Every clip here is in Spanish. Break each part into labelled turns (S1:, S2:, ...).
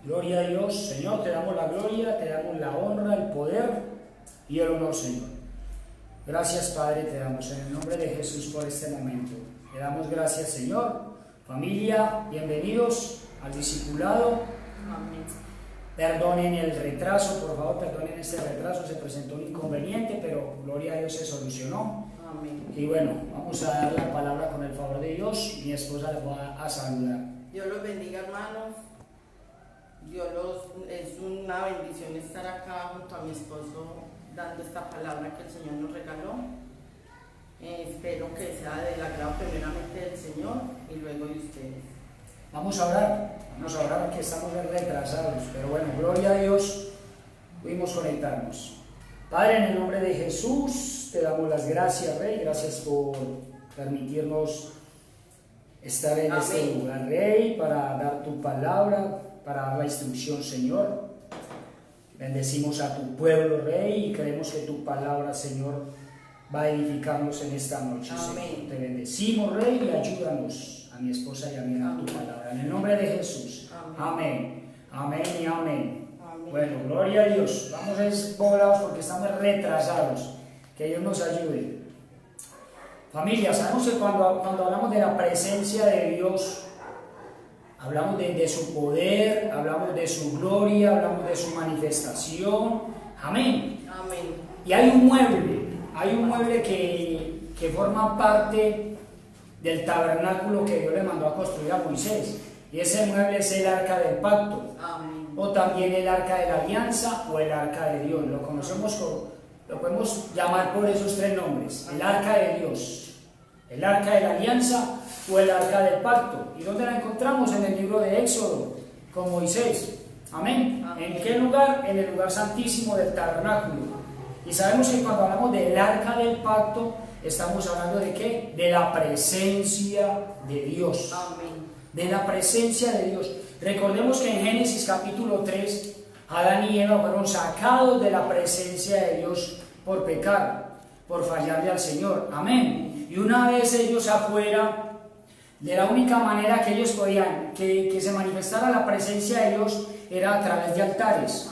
S1: Gloria a Dios, Señor, te damos la gloria, te damos la honra, el poder y el honor, Señor. Gracias, Padre, te damos en el nombre de Jesús por este momento. Le damos gracias, Señor. Familia, bienvenidos al discipulado.
S2: Amén.
S1: Perdonen el retraso, por favor, perdonen este retraso, se presentó un inconveniente, pero gloria a Dios se solucionó.
S2: Amén.
S1: Y bueno, vamos a dar la palabra con el favor de Dios. Mi esposa les va a saludar.
S2: Dios los bendiga, hermanos. Es una bendición estar acá junto a mi esposo dando esta palabra que el Señor nos regaló. Espero que sea del agrado primeramente del Señor y luego de ustedes.
S1: Vamos a orar que estamos retrasados, pero bueno, gloria a Dios, pudimos conectarnos. Padre, en el nombre de Jesús, te damos las gracias, Rey, gracias por permitirnos estar en este lugar, Rey, para dar tu palabra, para dar la instrucción, Señor. Bendecimos a tu pueblo, Rey, y creemos que tu palabra, Señor, va a edificarnos en esta noche.
S2: Amén.
S1: Señor. Te bendecimos, Rey, y ayúdanos a mi esposa y a mí a tu palabra. En el nombre de Jesús. Amén. Amén y amén.
S2: Amén.
S1: Bueno, gloria a Dios. Vamos volados porque estamos retrasados. Que Dios nos ayude. Familia, sabemos que cuando hablamos de la presencia de Dios, hablamos de su poder, hablamos de su gloria, hablamos de su manifestación. Amén.
S2: Amén.
S1: Y hay un mueble que forma parte del tabernáculo que Dios le mandó a construir a Moisés. Y ese mueble es el arca del pacto.
S2: Amén.
S1: O también el arca de la alianza o el arca de Dios. Lo podemos llamar por esos tres nombres. El arca de Dios, el arca de la alianza o el arca del pacto. ¿Y dónde la encontramos? En el libro de Éxodo, con Moisés. Amén.
S2: Amén.
S1: ¿En qué lugar? En el lugar santísimo del tabernáculo. Y sabemos que cuando hablamos del arca del pacto, estamos hablando de ¿qué? De la presencia de Dios.
S2: Amén.
S1: De la presencia de Dios. Recordemos que en Génesis capítulo 3, Adán y Eva fueron sacados de la presencia de Dios por pecar, por fallarle al Señor. Amén. Y una vez ellos afuera, de la única manera que ellos podían que se manifestara la presencia de Dios era a través de altares.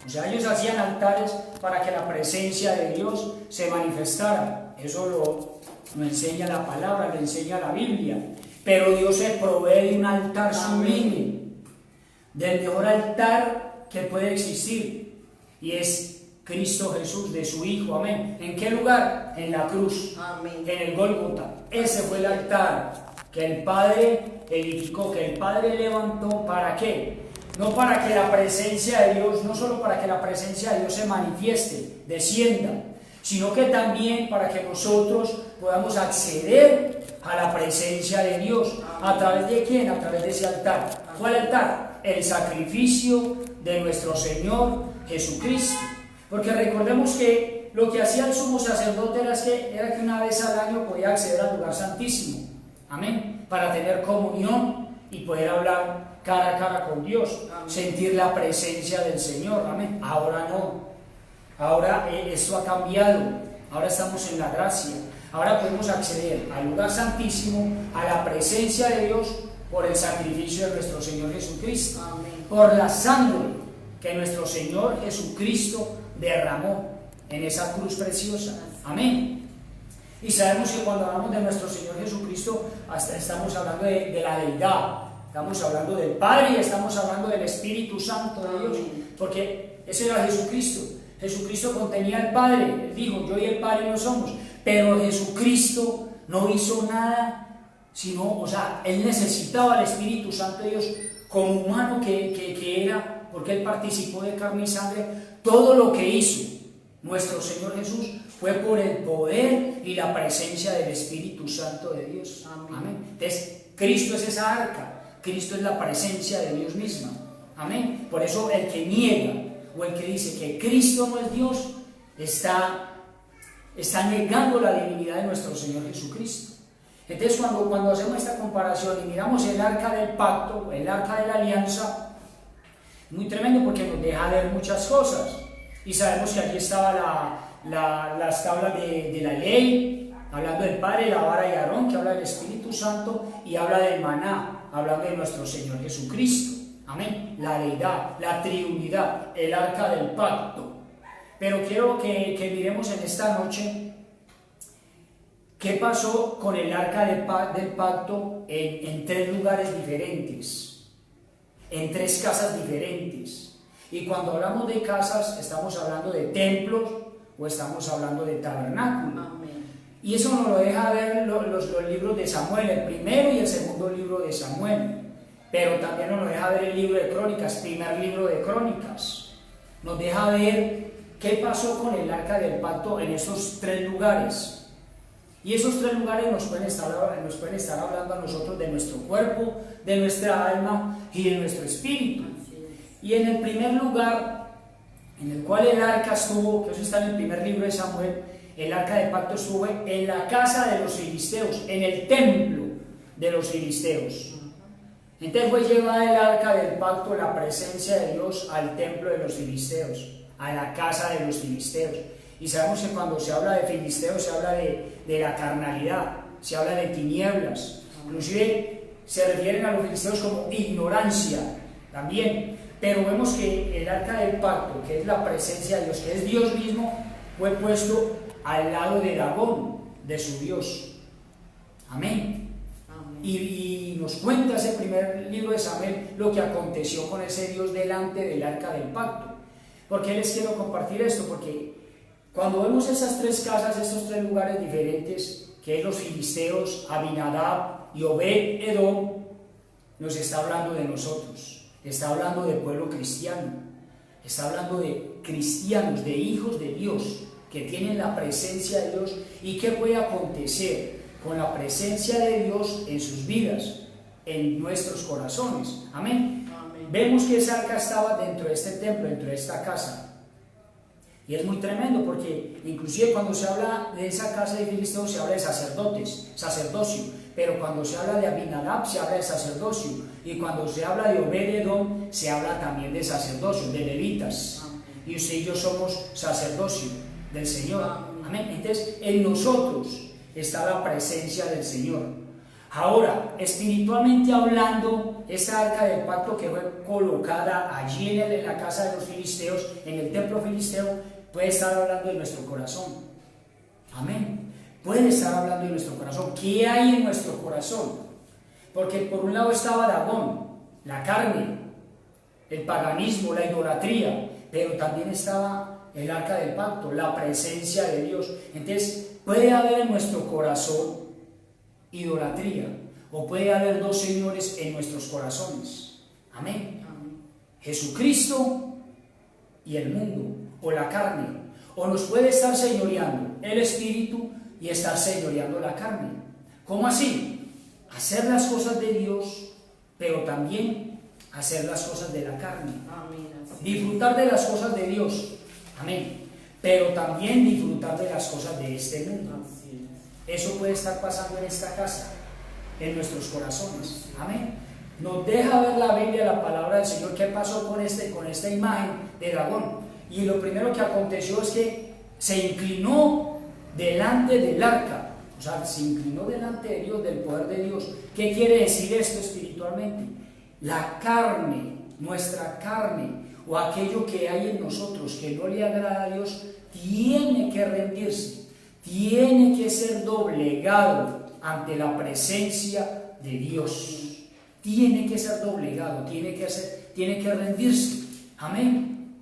S1: O sea, ellos hacían altares para que la presencia de Dios se manifestara. Eso lo enseña la palabra, lo enseña la Biblia. Pero Dios se provee de un altar sublime, del mejor altar que puede existir, y es Cristo Jesús, de su Hijo. Amén. ¿En qué lugar? En la cruz.
S2: Amén.
S1: En el Gólgota. Ese fue el altar que el Padre edificó, que el Padre levantó. ¿Para qué? No para que la presencia de Dios, no solo para que la presencia de Dios se manifieste, descienda, sino que también para que nosotros podamos acceder a la presencia de Dios. ¿A través de quién? A través de ese altar. ¿Cuál altar? El sacrificio de nuestro Señor Jesucristo. Porque recordemos que lo que hacía el sumo sacerdote era que una vez al año podía acceder al lugar santísimo. Amén. Para tener comunión y poder hablar cara a cara con Dios. Amén. Sentir la presencia del Señor. Amén. Ahora no. Ahora esto ha cambiado. Ahora estamos en la gracia. Ahora podemos acceder al lugar santísimo, a la presencia de Dios, por el sacrificio de nuestro Señor Jesucristo.
S2: Amén.
S1: Por la sangre que nuestro Señor Jesucristo derramó en esa cruz preciosa. Amén. Y sabemos que cuando hablamos de nuestro Señor Jesucristo, hasta estamos hablando de la deidad. Estamos hablando del Padre y estamos hablando del Espíritu Santo de Dios. Porque ese era Jesucristo. Jesucristo contenía al Padre. Él dijo, yo y el Padre no somos. Pero Jesucristo no hizo nada, sino, Él necesitaba al Espíritu Santo de Dios como humano que era, porque Él participó de carne y sangre. Todo lo que hizo nuestro Señor Jesús fue por el poder y la presencia del Espíritu Santo de Dios.
S2: Amén.
S1: Amén. Entonces, Cristo es esa arca, Cristo es la presencia de Dios misma. Amén. Por eso el que niega o el que dice que Cristo no es Dios, está negando la divinidad de nuestro Señor Jesucristo. Entonces cuando hacemos esta comparación y miramos el arca del pacto, el arca de la alianza, muy tremendo porque nos deja ver muchas cosas. Y sabemos que allí estaba las tablas de la ley, hablando del Padre, la vara y Aarón, que habla del Espíritu Santo, y habla del maná, hablando de nuestro Señor Jesucristo. Amén. La deidad, la triunidad, el arca del pacto. Pero quiero que miremos en esta noche qué pasó con el arca del pacto en tres lugares diferentes, en tres casas diferentes. Y cuando hablamos de casas, estamos hablando de templos o estamos hablando de tabernáculo.
S2: Amén.
S1: Y eso nos lo deja ver los libros de Samuel, el primero y el segundo libro de Samuel. Pero también nos lo deja ver el libro de Crónicas, primer libro de Crónicas. Nos deja ver qué pasó con el arca del pacto en esos tres lugares. Y esos tres lugares nos pueden estar hablando a nosotros de nuestro cuerpo, de nuestra alma y de nuestro espíritu. Y en el primer lugar, en el cual el arca estuvo, que eso está en el primer libro de Samuel, el arca del pacto estuvo en la casa de los filisteos, en el templo de los filisteos. Entonces fue llevada el arca del pacto, la presencia de Dios, al templo de los filisteos, a la casa de los filisteos. Y sabemos que cuando se habla de filisteos se habla de la carnalidad, se habla de tinieblas, inclusive se refieren a los filisteos como ignorancia también. Pero vemos que el arca del pacto, que es la presencia de Dios, que es Dios mismo, fue puesto al lado de Dagón, de su Dios. Amén. Y nos cuenta ese primer libro de Samuel lo que aconteció con ese Dios delante del arca del pacto. ¿Por qué les quiero compartir esto? Porque cuando vemos esas tres casas, estos tres lugares diferentes, que es los filisteos, Abinadab y Obed-Edom, nos está hablando de nosotros, está hablando del pueblo cristiano, está hablando de cristianos, de hijos de Dios, que tienen la presencia de Dios. ¿Y qué puede acontecer con la presencia de Dios en sus vidas, en nuestros corazones? Amén. Amén. Vemos que esa arca estaba dentro de este templo, dentro de esta casa. Y es muy tremendo porque inclusive cuando se habla de esa casa de filisteos se habla de sacerdocio, pero cuando se habla de Abinadab se habla de sacerdocio, y cuando se habla de Obed-Edom se habla también de sacerdocio, de levitas. Y usted y yo somos sacerdocio del Señor. Amén. Entonces en nosotros está la presencia del Señor. Ahora, espiritualmente hablando, esta arca del pacto que fue colocada allí en la casa de los filisteos, en el templo filisteo, puede estar hablando de nuestro corazón. Amén. Puede estar hablando de nuestro corazón. ¿Qué hay en nuestro corazón? Porque por un lado estaba Dagón, la carne, el paganismo, la idolatría, pero también estaba el arca del pacto, la presencia de Dios. Entonces puede haber en nuestro corazón idolatría, o puede haber dos señores en nuestros corazones. Amén. Amén. Jesucristo y el mundo, o la carne, o nos puede estar señoreando el espíritu y estar señoreando la carne. ¿Cómo así? Hacer las cosas de Dios, pero también hacer las cosas de la carne. Amén. Disfrutar de las cosas de Dios. Amén. Pero también disfrutar de las cosas de este mundo. Eso puede estar pasando en esta casa, en nuestros corazones. Amén. Nos deja ver la Biblia, la palabra del Señor, qué pasó con esta imagen de Dagón. Y lo primero que aconteció es que se inclinó delante del arca. O sea, se inclinó delante de Dios, del poder de Dios. ¿Qué quiere decir esto espiritualmente? La carne, nuestra carne, o aquello que hay en nosotros que no le agrada a Dios, tiene que rendirse, tiene que ser doblegado ante la presencia de Dios. Tiene que ser doblegado, tiene que rendirse. Amén.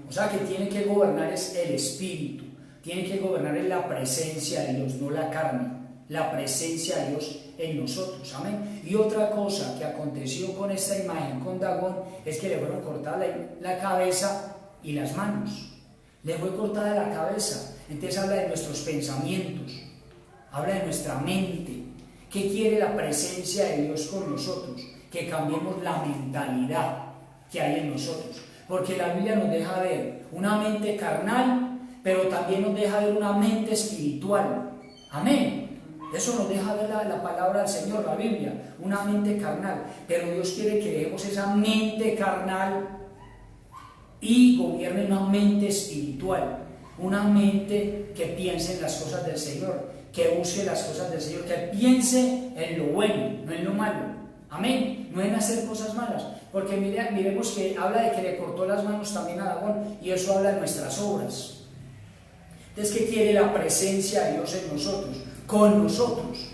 S1: O sea que tiene que gobernar es el espíritu, tiene que gobernar es la presencia de Dios, no la carne, la presencia de Dios en nosotros. Amén. Y otra cosa que aconteció con esta imagen, con Dagón, es que le fueron cortadas la cabeza y las manos. Le fue cortada la cabeza. Entonces habla de nuestros pensamientos, habla de nuestra mente. ¿Qué quiere la presencia de Dios con nosotros? Que cambiemos la mentalidad que hay en nosotros. Porque la Biblia nos deja ver una mente carnal, pero también nos deja ver una mente espiritual. Amén. Eso nos deja ver la palabra del Señor, la Biblia, una mente carnal. Pero Dios quiere que dejemos esa mente carnal y gobierne una mente espiritual, una mente que piense en las cosas del Señor, que busque las cosas del Señor, que piense en lo bueno, no en lo malo. Amén. No en hacer cosas malas. Porque miremos que habla de que le cortó las manos también a Dagón, y eso habla de nuestras obras. Entonces, ¿qué quiere la presencia de Dios en nosotros? Con nosotros.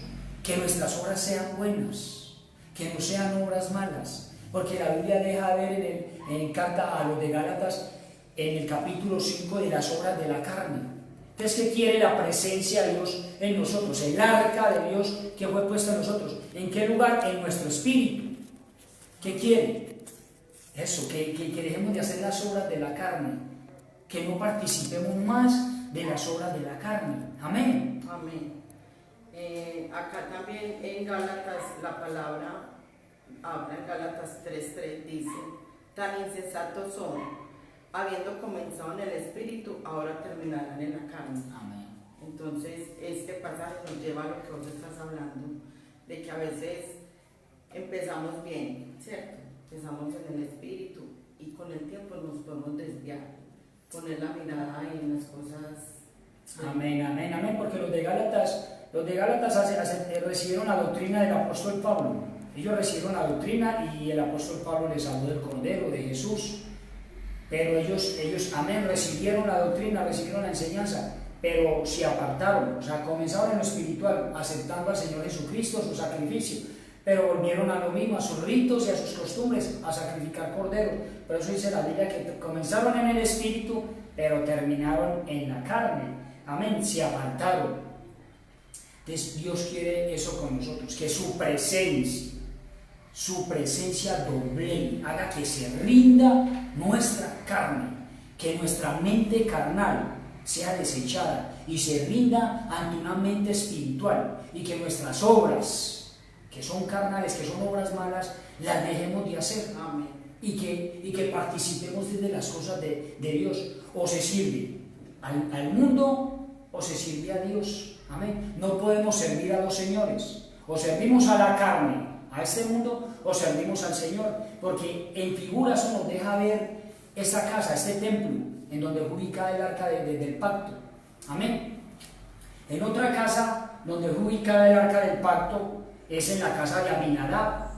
S1: Que nuestras obras sean buenas, que no sean obras malas. Porque la Biblia deja ver en carta a los de Gálatas, en el capítulo 5, de las obras de la carne. Entonces, ¿qué quiere la presencia de Dios en nosotros? El arca de Dios que fue puesta en nosotros. ¿En qué lugar? En nuestro espíritu. ¿Qué quiere? Eso, que dejemos de hacer las obras de la carne, que no participemos más de las obras de la carne. Amén.
S2: Amén. Acá también en Gálatas la palabra habla, en Gálatas 3:3 dice: tan insensatos son, habiendo comenzado en el espíritu, ahora terminarán en la carne.
S1: Amén.
S2: Entonces este pasaje nos lleva a lo que vos estás hablando, de que a veces empezamos bien, ¿cierto? Empezamos en el espíritu y con el tiempo nos podemos desviar, poner la mirada en las cosas.
S1: Amén, amén, amén, porque los de Gálatas recibieron la doctrina del apóstol Pablo. Ellos recibieron la doctrina y el apóstol Pablo les habló del Cordero, de Jesús. Pero ellos, amén, recibieron la doctrina, recibieron la enseñanza, pero se apartaron, o sea, comenzaron en lo espiritual, aceptando al Señor Jesucristo, su sacrificio, pero volvieron a lo mismo, a sus ritos y a sus costumbres, a sacrificar corderos. Por eso dice la Biblia que comenzaron en el espíritu, pero terminaron en la carne. Amén, se apartaron. Entonces Dios quiere eso con nosotros, que su presencia doble, haga que se rinda nuestra carne, que nuestra mente carnal sea desechada y se rinda ante una mente espiritual, y que nuestras obras, que son carnales, que son obras malas, las dejemos de hacer.
S2: Amén.
S1: Y que participemos de las cosas de Dios. O se sirve al mundo o se sirve a Dios. Amén. No podemos servir a dos señores. O servimos a la carne, a este mundo, o servimos al Señor. Porque en figura eso nos deja ver esta casa, este templo, en donde fue ubicada el arca del pacto. Amén. En otra casa donde fue ubicada el arca del pacto es en la casa de Abinadab,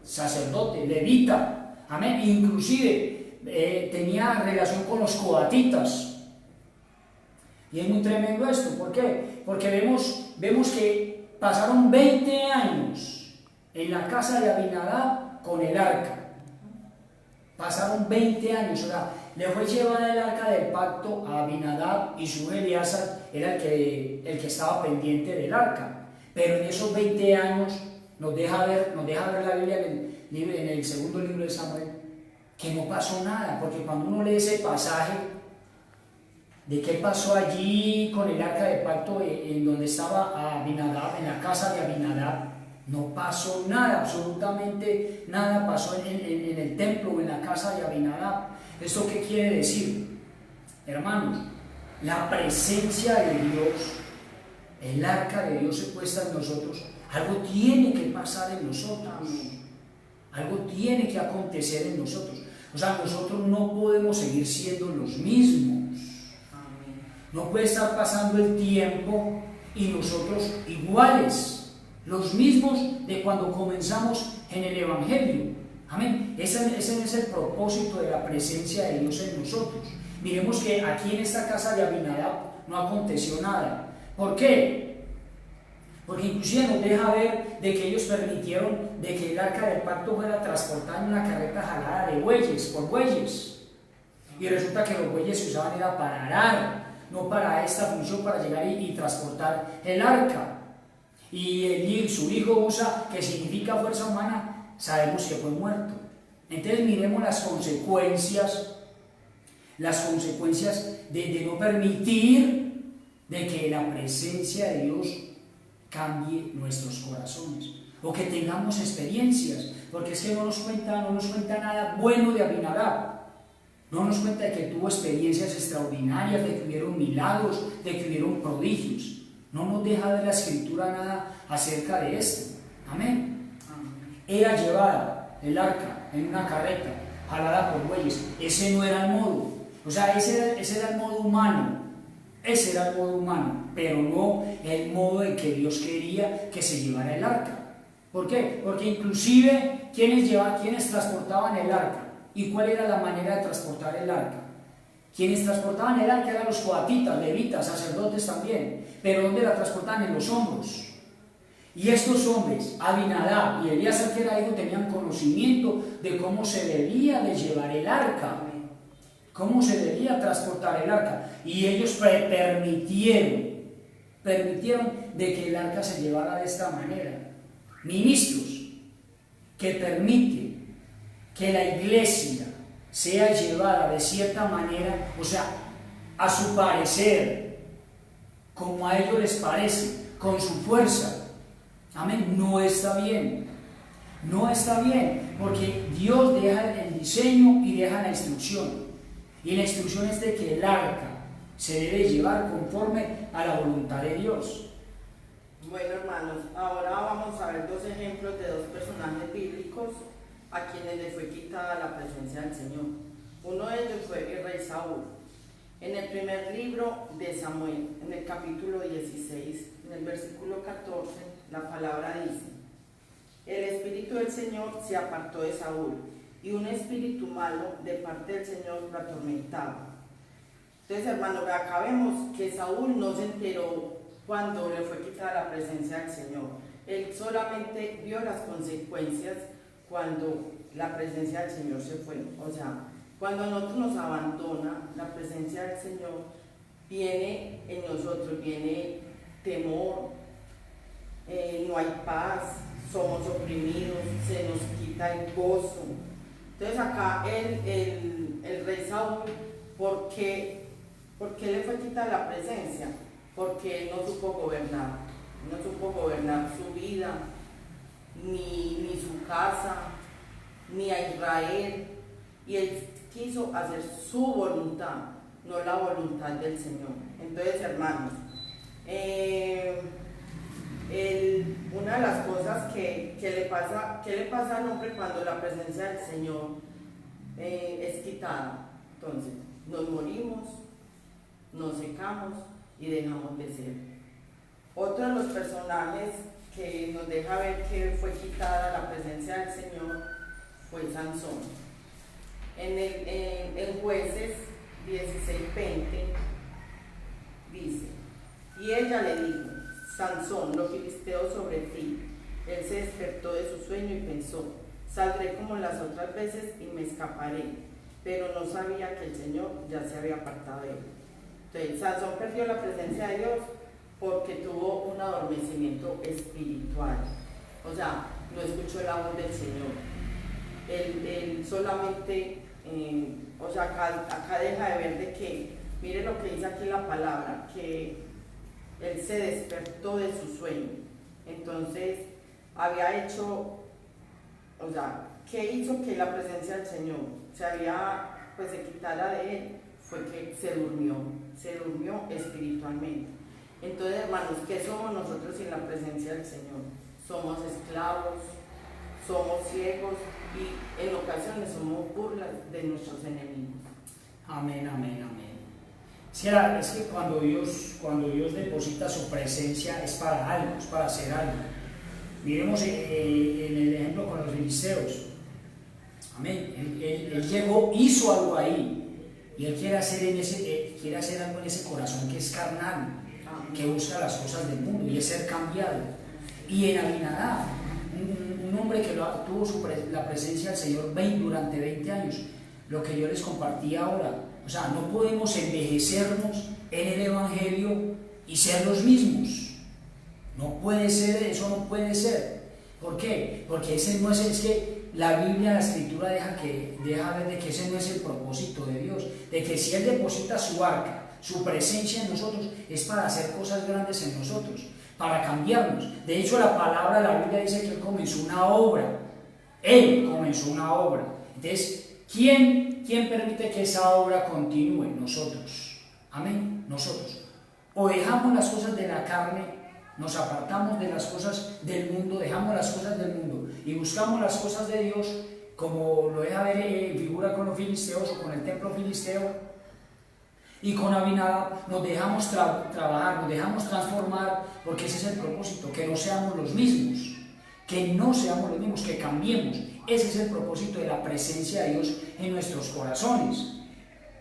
S1: sacerdote, levita. Amén. Inclusive tenía relación con los coatitas. Y es muy tremendo esto. ¿Por qué? Porque vemos que pasaron 20 años en la casa de Abinadab con el arca. Pasaron 20 años. O sea, le fue llevada el arca del pacto a Abinadab, y su Eleazar era el que estaba pendiente del arca. Pero en esos 20 años nos deja ver la Biblia en el segundo libro de Samuel, que no pasó nada, porque cuando uno lee ese pasaje de qué pasó allí con el arca de pacto, en donde estaba Abinadab, en la casa de Abinadab, no pasó nada, absolutamente nada pasó en el templo o en la casa de Abinadab. ¿Esto qué quiere decir? Hermanos, la presencia de Dios, el arca de Dios se puesta en nosotros, algo tiene que pasar en nosotros. Algo tiene que acontecer en nosotros. O sea, nosotros no podemos seguir siendo los mismos. No puede estar pasando el tiempo y nosotros iguales, los mismos de cuando comenzamos en el Evangelio. Amén. Ese es el propósito de la presencia de Dios en nosotros. Miremos que aquí en esta casa de Abinadab no aconteció nada. ¿Por qué? Porque inclusive nos deja ver de que ellos permitieron de que el arca del pacto fuera transportada en una carreta jalada de bueyes, por bueyes. Y resulta que los bueyes se usaban era para arar, no para esta función, para llegar y transportar el arca. Y su hijo Usa, que significa fuerza humana, sabemos que fue muerto. Entonces miremos las consecuencias de no permitir de que la presencia de Dios cambie nuestros corazones, o que tengamos experiencias, porque es que no nos cuenta nada bueno de Abinadab. No nos cuenta de que tuvo experiencias extraordinarias, de que hubieron milagros, de que hubieron prodigios. No nos deja de la Escritura nada acerca de esto. Amén. Era llevada el arca en una carreta, jalada por bueyes. Ese no era el modo. O sea, ese era el modo humano. Ese era el modo humano, pero no el modo en que Dios quería que se llevara el arca. ¿Por qué? Porque inclusive, ¿quiénes transportaban el arca? ¿Y cuál era la manera de transportar el arca? Quienes transportaban el arca eran los coatitas, levitas, sacerdotes también. Pero ¿dónde la transportaban? En los hombros. Y estos hombres, Abinadab y Elías, que era hijo, tenían conocimiento de cómo se debía de llevar el arca, cómo se debía transportar el arca. Y ellos permitieron de que el arca se llevara de esta manera. Ministros que permiten que la iglesia sea llevada de cierta manera, o sea, a su parecer, como a ellos les parece, con su fuerza, amén, no está bien. No está bien, porque Dios deja el diseño y deja la instrucción. Y la instrucción es de que el arca se debe llevar conforme a la voluntad de Dios.
S2: Bueno, hermanos, ahora vamos a ver dos ejemplos de dos personajes bíblicos a quienes les fue quitada la presencia del Señor. Uno de ellos fue el rey Saúl. En el primer libro de Samuel, en el capítulo 16, en el versículo 14, la palabra dice: el espíritu del Señor se apartó de Saúl, y un espíritu malo de parte del Señor lo atormentaba. Entonces, hermanos, acá vemos que Saúl no se enteró cuando le fue quitada la presencia del Señor. Él solamente vio las consecuencias cuando la presencia del Señor se fue. O sea, cuando a nosotros nos abandona la presencia del Señor, viene en nosotros, viene temor, no hay paz, somos oprimidos, se nos quita el gozo. Entonces acá el rey Saúl, ¿por qué le fue quitada la presencia? Porque él no supo gobernar su vida, ni su casa, ni a Israel, y él quiso hacer su voluntad, no la voluntad del Señor. Entonces, hermanos, una de las cosas que le pasa al hombre cuando la presencia del Señor es quitada, entonces nos morimos, nos secamos y dejamos de ser. Otro de los personajes que nos deja ver que fue quitada la presencia del Señor fue Sansón. En Jueces 16:20 dice: y ella le dijo: Sansón, los filisteos sobre ti. Él se despertó de su sueño y pensó: saldré como las otras veces y me escaparé. Pero no sabía que el Señor ya se había apartado de él. Entonces, Sansón perdió la presencia de Dios porque tuvo un adormecimiento espiritual. O sea, no escuchó la voz del Señor. Él solamente, o sea, acá deja de ver de que, mire lo que dice aquí la palabra, que él se despertó de su sueño. Entonces, había hecho, o sea, ¿qué hizo que la presencia del Señor se quitara de él? Fue que se durmió espiritualmente. Entonces, hermanos, ¿qué somos nosotros sin la presencia del Señor? Somos esclavos, somos ciegos y en ocasiones somos burlas de nuestros enemigos.
S1: Amén, amén, amén. Es que cuando Dios deposita su presencia es para algo, es para hacer algo. Miremos en el ejemplo con los filisteos. Amén. Él llegó, hizo algo ahí. Y Él quiere hacer algo en ese corazón que es carnal, que busca las cosas del mundo y es ser cambiado. Y en Abinadab, un hombre que tuvo la presencia del Señor durante 20 años, lo que yo les compartí ahora, o sea, no podemos envejecernos en el Evangelio y ser los mismos. No puede ser, eso no puede ser. ¿Por qué? Porque ese no es que la Biblia, la Escritura deja ver de que ese no es el propósito de Dios, de que si Él deposita su arca, su presencia en nosotros, es para hacer cosas grandes en nosotros, para cambiarnos. De hecho, la Biblia dice que Él comenzó una obra. Él comenzó una obra. Entonces, ¿quién permite que esa obra continúe? Nosotros. Amén. Nosotros. O dejamos las cosas de la carne, nos apartamos de las cosas del mundo, dejamos las cosas del mundo y buscamos las cosas de Dios, como lo deja ver figura con los filisteos o con el templo filisteo. Y con Abinadab nos dejamos trabajar, nos dejamos transformar, porque ese es el propósito, que no seamos los mismos, que cambiemos. Ese es el propósito de la presencia de Dios en nuestros corazones.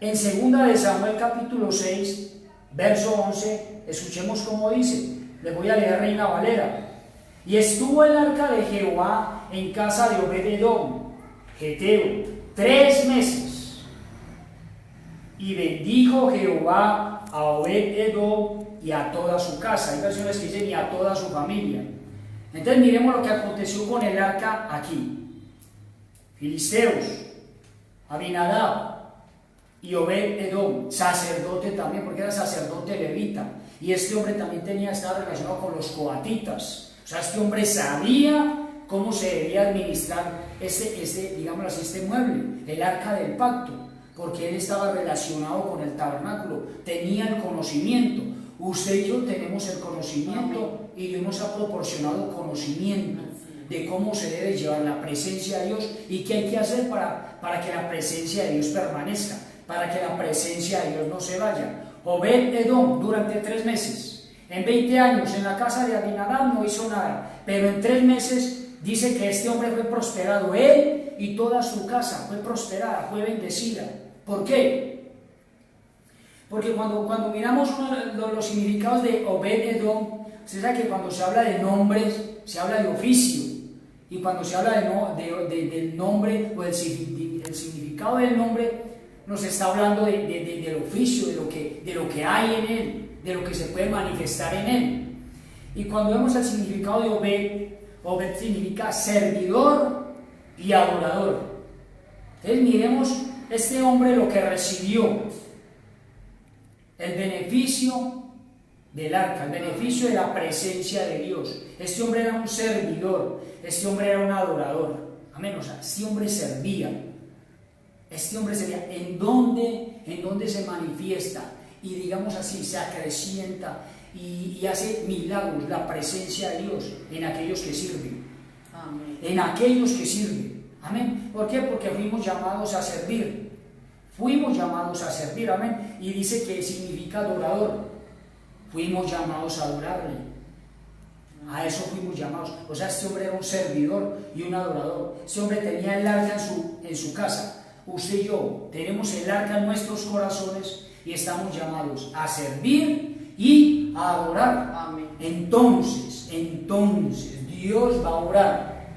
S1: En 2 de Samuel capítulo 6, verso 11, escuchemos cómo dice. Les voy a leer Reina Valera. Y estuvo el arca de Jehová en casa de Obed-edom, geteo, 3 meses. Y bendijo Jehová a Obed-edom y a toda su casa. Hay versiones que dicen y a toda su familia. Entonces miremos lo que aconteció con el arca aquí. Filisteos, Abinadab y Obed-edom, sacerdote también, porque era sacerdote levita. Y este hombre también estaba relacionado con los coatitas. O sea, este hombre sabía cómo se debía administrar digámoslo así, este mueble, el arca del pacto, porque él estaba relacionado con el tabernáculo, tenía el conocimiento. Usted y yo tenemos el conocimiento y Dios nos ha proporcionado conocimiento de cómo se debe llevar la presencia de Dios y qué hay que hacer para que la presencia de Dios permanezca, para que la presencia de Dios no se vaya. Obed-edom durante 3 meses, en 20 años en la casa de Abinadab no hizo nada, pero en 3 meses dice que este hombre fue prosperado, él y toda su casa fue prosperada, fue bendecida. ¿Por qué? Porque cuando miramos los significados de Obed-edom, usted sabe que cuando se habla de nombres, se habla de oficio, y cuando se habla del nombre o el significado del nombre, nos está hablando del oficio, de lo que hay en él, de lo que se puede manifestar en él. Y cuando vemos el significado de Obed significa servidor y adorador. Entonces miremos este hombre lo que recibió, el beneficio del arca, el beneficio de la presencia de Dios. Este hombre era un servidor, este hombre era un adorador. Amén, o sea, este hombre servía. Este hombre sería en donde se manifiesta y digamos así se acrecienta y hace milagros la presencia de Dios en aquellos que sirven. Amén. En aquellos que sirven. Amén. ¿Por qué? Porque fuimos llamados a servir. Fuimos llamados a servir. Amén. Y dice que significa adorador. Fuimos llamados a adorarle. A eso fuimos llamados. O sea, este hombre era un servidor y un adorador. Este hombre tenía el arca en su casa. Usted y yo tenemos el arca en nuestros corazones y estamos llamados a servir y a adorar. Amén. Entonces Dios va a obrar.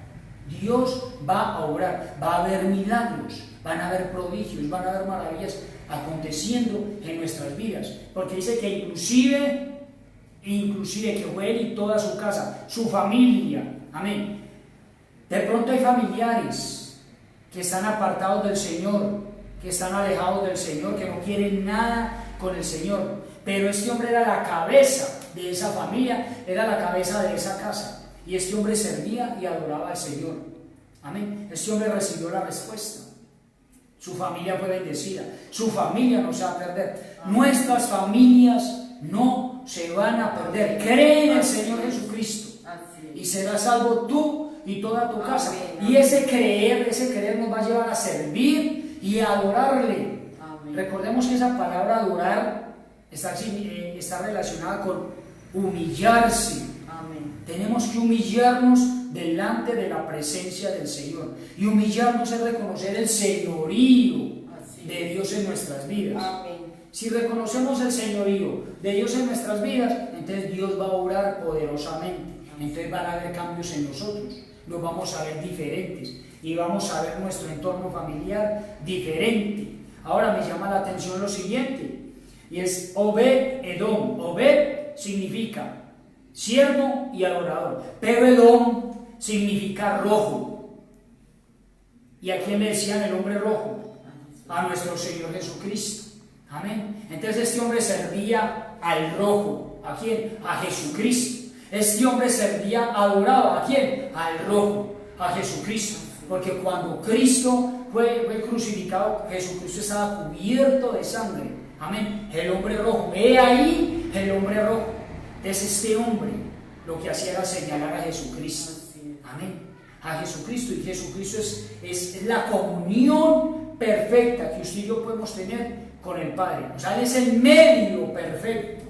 S1: Dios va a obrar. Va a haber milagros, van a haber prodigios, van a haber maravillas aconteciendo en nuestras vidas. Porque dice que inclusive que fue él y toda su casa, su familia. Amén. De pronto hay familiares que están apartados del Señor, que están alejados del Señor, que no quieren nada con el Señor. Pero este hombre era la cabeza de esa familia, era la cabeza de esa casa. Y este hombre servía y adoraba al Señor. Amén. Este hombre recibió la respuesta. Su familia fue bendecida. Su familia no se va a perder. Nuestras familias no se van a perder. Cree en el Señor Jesucristo y serás salvo tú y toda tu casa. Amén. Y ese creer nos va a llevar a servir y a adorarle. Amén. Recordemos que esa palabra adorar está relacionada con humillarse. Amén. Tenemos que humillarnos delante de la presencia del Señor. Y humillarnos es reconocer el señorío de Dios en nuestras vidas. Amén. Si reconocemos el señorío de Dios en nuestras vidas, entonces Dios va a obrar poderosamente. Entonces van a haber cambios en nosotros. Nos vamos a ver diferentes y vamos a ver nuestro entorno familiar diferente. Ahora me llama la atención lo siguiente, y es Obed-edom. Obed significa siervo y adorador, pero Edom significa rojo. ¿Y a quién le decían el hombre rojo? A nuestro Señor Jesucristo. Amén. Entonces este hombre servía al rojo. ¿A quién? A Jesucristo. Este hombre servía, adoraba ¿a quién? Al rojo, a Jesucristo. Porque cuando Cristo fue crucificado, Jesucristo estaba cubierto de sangre. Amén. El hombre rojo. He ahí el hombre rojo. Es este hombre. Lo que hacía era señalar a Jesucristo. Amén. A Jesucristo. Y Jesucristo es la comunión perfecta que usted y yo podemos tener con el Padre. O sea, Él es el medio perfecto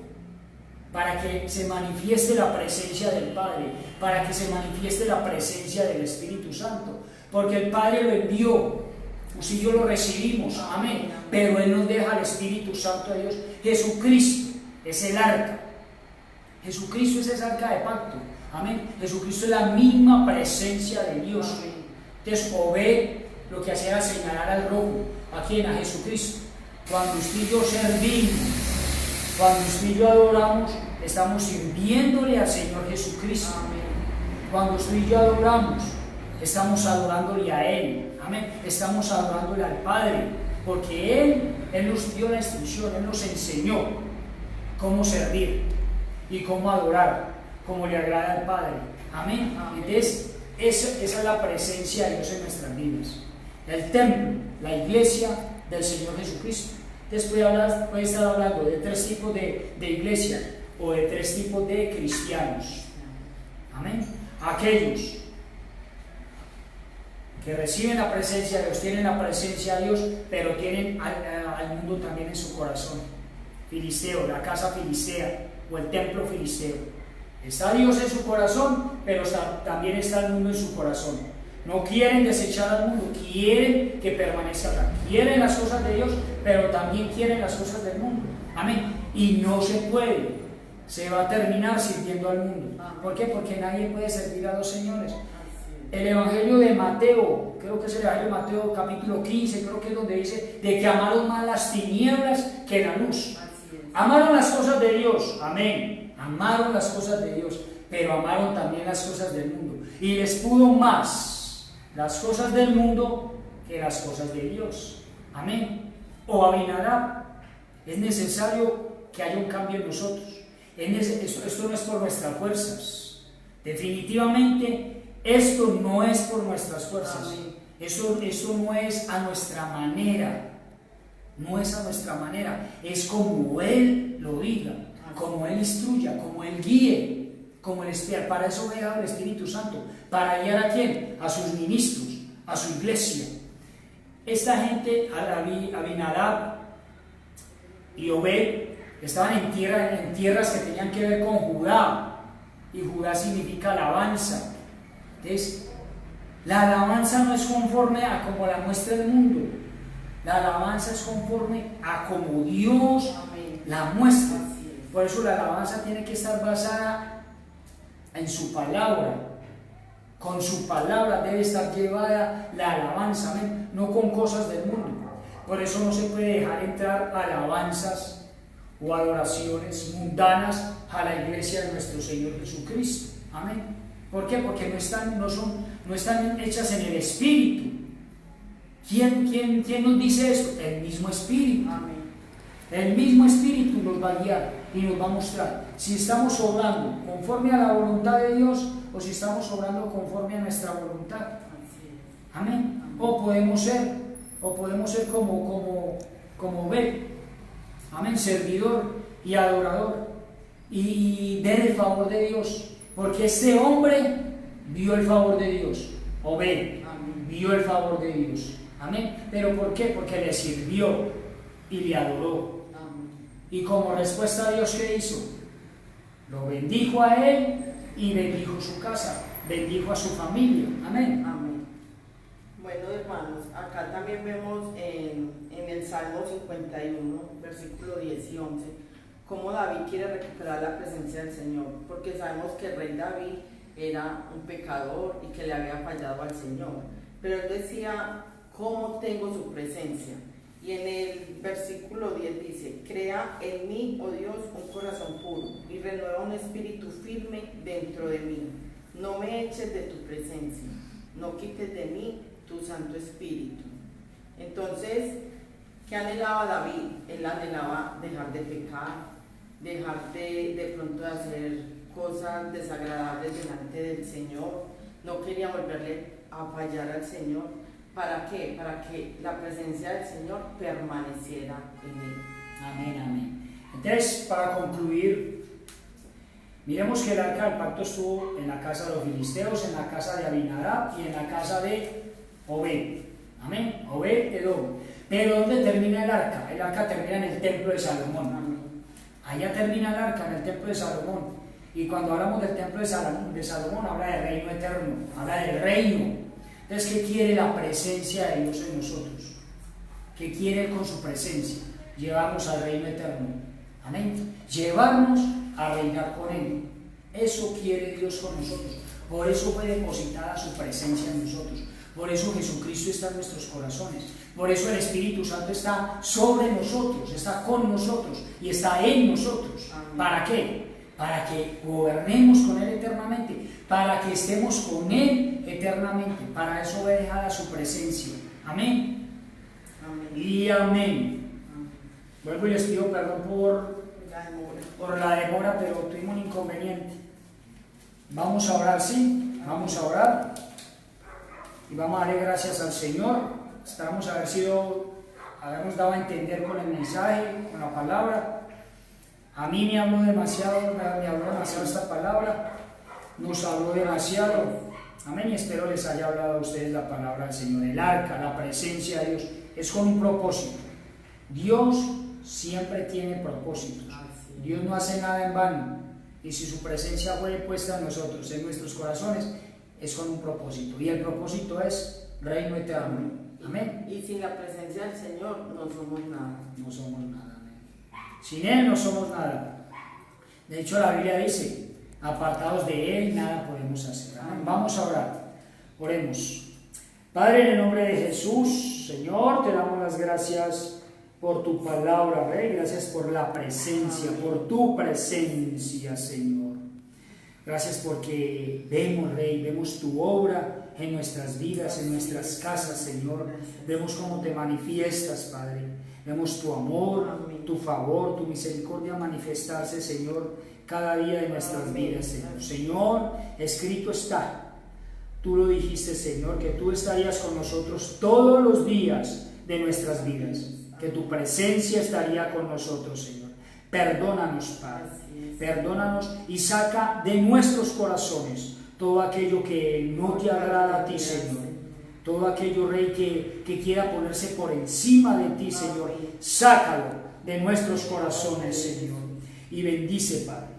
S1: para que se manifieste la presencia del Padre, para que se manifieste la presencia del Espíritu Santo, porque el Padre lo envió, usted y yo lo recibimos, amén, pero Él nos deja al Espíritu Santo de Dios. Jesucristo es el arca, Jesucristo es esa arca de pacto, amén. Jesucristo es la misma presencia de Dios. Entonces, Obed lo que hacía era señalar al rojo, ¿a quién? A Jesucristo. Cuando usted y yo servimos, cuando usted y yo adoramos, estamos sirviéndole al Señor Jesucristo. Amén. Cuando usted y yo adoramos, estamos adorándole a Él. Amén. Estamos adorándole al Padre, porque Él nos dio la instrucción, Él nos enseñó cómo servir y cómo adorar, como le agrada al Padre. Amén. Amén. Entonces, esa es la presencia de Dios en nuestras vidas. El templo, la iglesia del Señor Jesucristo. Entonces puede estar hablando de tres tipos de iglesia o de tres tipos de cristianos. Amén. Aquellos que reciben la presencia de Dios, tienen la presencia de Dios, pero tienen al mundo también en su corazón. Filisteo, la casa filistea o el templo filisteo. Está Dios en su corazón, pero también está el mundo en su corazón. No quieren desechar al mundo, quieren que permanezca acá. Quieren las cosas de Dios, pero también quieren las cosas del mundo. Amén. Y no se puede. Se va a terminar sirviendo al mundo. ¿Por qué? Porque nadie puede servir a dos señores. El Evangelio de Mateo, creo que es el Evangelio de Mateo capítulo 15, creo que es donde dice de que amaron más las tinieblas que la luz. Amaron las cosas de Dios, amén. Amaron las cosas de Dios, pero amaron también las cosas del mundo. Y les pudo más las cosas del mundo que las cosas de Dios. Amén. O Abinadab, es necesario que haya un cambio en nosotros. Esto no es por nuestras fuerzas. Definitivamente, esto no es por nuestras fuerzas. Eso no es a nuestra manera. No es a nuestra manera. Es como Él lo diga, como Él instruya, como Él guíe. Como el Espíritu. Para eso ve al Espíritu Santo, para guiar a quién, a sus ministros, a su iglesia. Esta gente, Abinadab y Obed, estaban en tierras que tenían que ver con Judá, y Judá significa alabanza. Entonces, la alabanza no es conforme a como la muestra el mundo, la alabanza es conforme a como Dios la muestra. Por eso la alabanza tiene que estar basada en su palabra. Con su palabra debe estar llevada la alabanza, ¿ven? No con cosas del mundo. Por eso no se puede dejar entrar alabanzas o adoraciones mundanas a la iglesia de nuestro Señor Jesucristo. Amén. ¿Por qué? Porque no están hechas en el Espíritu. ¿Quién nos dice esto? El mismo Espíritu. Amén. El mismo Espíritu nos va a guiar y nos va a mostrar si estamos obrando conforme a la voluntad de Dios o si estamos obrando conforme a nuestra voluntad. Amén. O podemos ser como Obed. Amén. Servidor y adorador y ver el favor de Dios, porque este hombre vio el favor de Dios. Obed vio el favor de Dios. Amén. ¿Pero por qué? Porque le sirvió y le adoró. Y como respuesta a Dios, ¿qué hizo? Lo bendijo a él y bendijo su casa, bendijo a su familia. Amén.
S2: Amén. Bueno, hermanos, acá también vemos en el Salmo 51, versículo 10 y 11, cómo David quiere recuperar la presencia del Señor, porque sabemos que el rey David era un pecador y que le había fallado al Señor. Pero él decía, ¿cómo tengo su presencia? Y en el versículo 10 dice, crea en mí, oh Dios, un corazón puro y renueva un espíritu firme dentro de mí. No me eches de tu presencia, no quites de mí tu Santo Espíritu. Entonces, ¿qué anhelaba David? Él anhelaba dejar de pecar, dejar de pronto de hacer cosas desagradables delante del Señor. No quería volverle a fallar al Señor. ¿Para qué? Para que la presencia del Señor permaneciera en él.
S1: Amén, amén. Entonces, para concluir, miremos que el arca del pacto estuvo en la casa de los filisteos, en la casa de Abinadab y en la casa de Obed. Amén. Obed-Edom. Pero ¿dónde termina el arca? El arca termina en el templo de Salomón.
S2: Amén.
S1: Allá termina el arca, en el templo de Salomón. Y cuando hablamos del templo de Salomón, habla del reino eterno, habla del reino. Entonces, ¿qué quiere la presencia de Dios en nosotros? ¿Qué quiere Él con su presencia? Llevarnos al reino eterno. Amén. Llevarnos a reinar con Él. Eso quiere Dios con nosotros. Por eso fue depositada su presencia en nosotros. Por eso Jesucristo está en nuestros corazones. Por eso el Espíritu Santo está sobre nosotros, está con nosotros y está en nosotros.
S2: Amén.
S1: ¿Para qué? Para que gobernemos con Él eternamente, para que estemos con Él eternamente. Para eso fue dejada su presencia. Amén.
S2: Amén.
S1: Y amén.
S2: Amén.
S1: Vuelvo y les pido perdón
S2: La demora.
S1: por la demora, pero tuvimos un inconveniente. Vamos a orar, ¿sí? Vamos a orar. Y vamos a darle gracias al Señor. Esperamos habernos dado a entender con el mensaje, con la palabra. A mí me habló demasiado esta palabra. Nos habló demasiado. Amén. Y espero les haya hablado a ustedes la palabra del Señor. El arca, la presencia de Dios, es con un propósito. Dios siempre tiene propósitos. Dios no hace nada en vano. Y si su presencia fue puesta en nosotros, en nuestros corazones, es con un propósito. Y el propósito es reino eterno. Amén.
S2: Y sin la presencia del Señor no somos nada.
S1: No somos nada. Amén. Sin Él no somos nada. De hecho, la Biblia dice, apartados de Él nada podemos hacer. Amén. Vamos a orar. Oremos. Padre, en el nombre de Jesús, Señor, te damos las gracias por tu palabra, Rey. Gracias por la presencia, por tu presencia, Señor. Gracias porque vemos, Rey, vemos tu obra en nuestras vidas, en nuestras casas, Señor. Vemos cómo te manifiestas, Padre. Vemos tu amor, tu favor, tu misericordia manifestarse, Señor, cada día de nuestras vidas, Señor. Señor, escrito está. Tú lo dijiste, Señor, que tú estarías con nosotros todos los días de nuestras vidas. Que tu presencia estaría con nosotros, Señor. Perdónanos, Padre. Perdónanos y saca de nuestros corazones todo aquello que no te agrada a ti, Señor. Todo aquello, Rey, que quiera ponerse por encima de ti, Señor. Sácalo de nuestros corazones, Señor. Y bendice, Padre.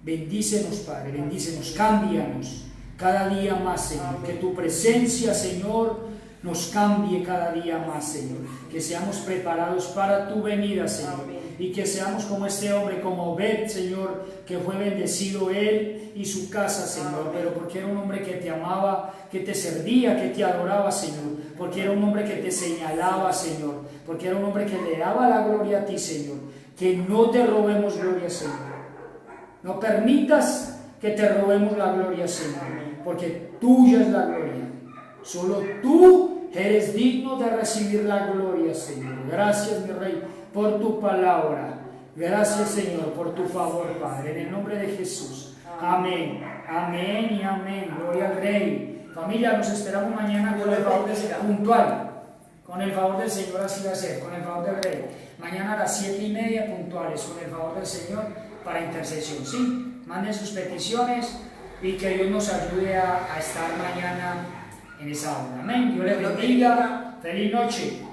S1: Bendícenos, Padre. Bendícenos. Cámbianos cada día más, Señor. Que tu presencia, Señor, nos cambie cada día más, Señor. Que seamos preparados para tu venida, Señor. Y que seamos como este hombre, como Obed, Señor, que fue bendecido él y su casa, Señor. Pero porque era un hombre que te amaba, que te servía, que te adoraba, Señor. Porque era un hombre que te señalaba, Señor. Porque era un hombre que le daba la gloria a ti, Señor. Que no te robemos gloria, Señor. No permitas que te robemos la gloria, Señor. Porque tuya es la gloria. Solo tú eres digno de recibir la gloria, Señor. Gracias, mi Rey, por tu palabra. Gracias, Señor, por tu favor, Padre. En el nombre de Jesús. Amén. Amén y amén. Gloria al Rey. Familia, nos esperamos mañana con el favor del Señor. Puntual. Con el favor del Señor así va a ser. Con el favor del Rey. Mañana a las 7:30 puntuales. Con el favor del Señor para intercesión. ¿Sí? Manden sus peticiones y que Dios nos ayude a estar mañana en esa hora. Amén. Dios les bendiga. Feliz noche.